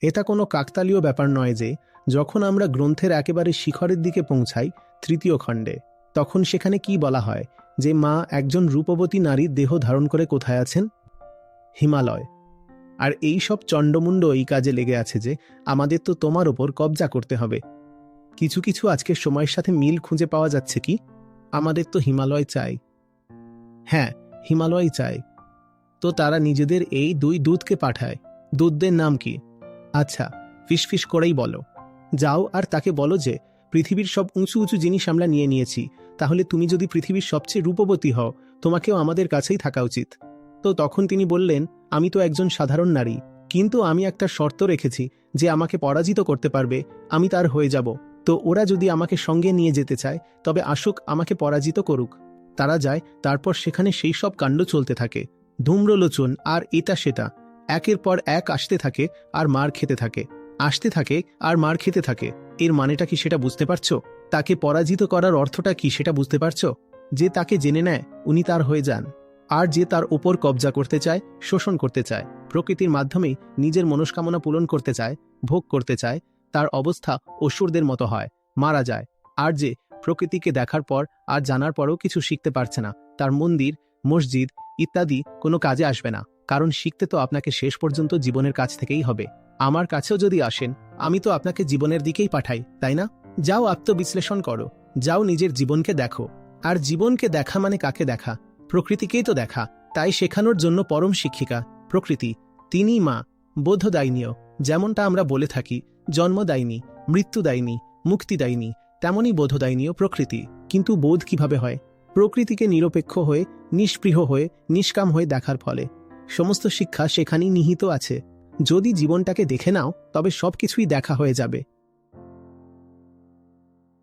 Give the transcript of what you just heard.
এটা কোনো কাকতালীয় ব্যাপার নয় যে যখন আমরা গ্রন্থের একেবারে শিখরের দিকে পৌঁছাই, তৃতীয় খণ্ডে, তখন সেখানে কি বলা হয় যে মা একজন রূপবতী নারীর দেহ ধারণ করে কোথায় আছেন? হিমালয়। আর এই সব চণ্ডমুণ্ড এই কাজে লেগে আছে যে আমাদের তো তোমার ওপর কবজা করতে হবে। কিছু কিছু আজকের সময়ের সাথে মিল খুঁজে পাওয়া যাচ্ছে কি? আমাদের তো হিমালয় চাই। হ্যাঁ, হিমালয় চাই। তো তারা নিজেদের এই দুই দূতকে পাঠায়। দূতদের নাম কি? আচ্ছা, ফিসফিস করেই বলো। যাও আর তাকে বলো যে পৃথিবীর সব উঁচু উঁচু জিনিস আমরা নিয়ে নিয়েছি, তাহলে তুমি যদি পৃথিবীর সবচেয়ে রূপবতী হও, তোমাকেও আমাদের কাছেই থাকা উচিত। তো তখন তিনি বললেন, আমি তো একজন সাধারণ নারী, কিন্তু আমি একটা শর্ত রেখেছি যে আমাকে পরাজিত করতে পারবে, আমি তার হয়ে যাব। তো ওরা যদি আমাকে সঙ্গে নিয়ে যেতে চায় তবে আসুক, আমাকে পরাজিত করুক। তারা যায়, তারপর সেখানে সেই সব কাণ্ড চলতে থাকে। ধূম্রলোচন আর এটা সেটা একের পর এক আসতে থাকে আর মার খেতে থাকে, আসতে থাকে আর মার খেতে থাকে। এর মানেটা কি সেটা বুঝতে পারছো? তাকে পরাজিত করার অর্থটা কি সেটা বুঝতে পারছো? যে তাকে জেনে নেয় উনি তার হয়ে যান, আর যে তার ওপর কবজা করতে চায়, শোষণ করতে চায়, প্রকৃতির মাধ্যমেই নিজের মনস্কামনা পূরণ করতে চায়, ভোগ করতে চায়, তার অবস্থা অসুরদের মতো হয়, মারা যায়। আর যে প্রকৃতিকে দেখার পর আর জানার পরও কিছু শিখতে পারছে না, তার মন্দির, মসজিদ ইত্যাদি কোনো কাজে আসবে না, কারণ শিখতে তো আপনাকে শেষ পর্যন্ত জীবনের কাছ থেকেই হবে। আমার কাছেও যদি আসেন, আমি তো আপনাকে জীবনের দিকেই পাঠাই, তাই না? যাও আত্মবিশ্লেষণ করো, যাও নিজের জীবনকে দেখো। আর জীবনকে দেখা মানে কাকে দেখা? প্রকৃতিকেই তো দেখা। তাই শেখানোর জন্য পরম শিক্ষিকা প্রকৃতি, তিনিই মা, বোধদায়িনীও। যেমনটা আমরা বলে থাকি জন্মদায়িনী, মৃত্যুদায়িনী, মুক্তিদায়িনী, তেমনই বোধদায়িনীও প্রকৃতি। কিন্তু বোধ কিভাবে হয়? প্রকৃতিকে নিরপেক্ষ হয়ে, নিষ্পৃহ হয়ে, নিষ্কাম হয়ে দেখার ফলে। সমস্ত শিক্ষা সেখানেই নিহিত আছে। যদি জীবনটাকে দেখে নাও তবে সবকিছুই দেখা হয়ে যাবে।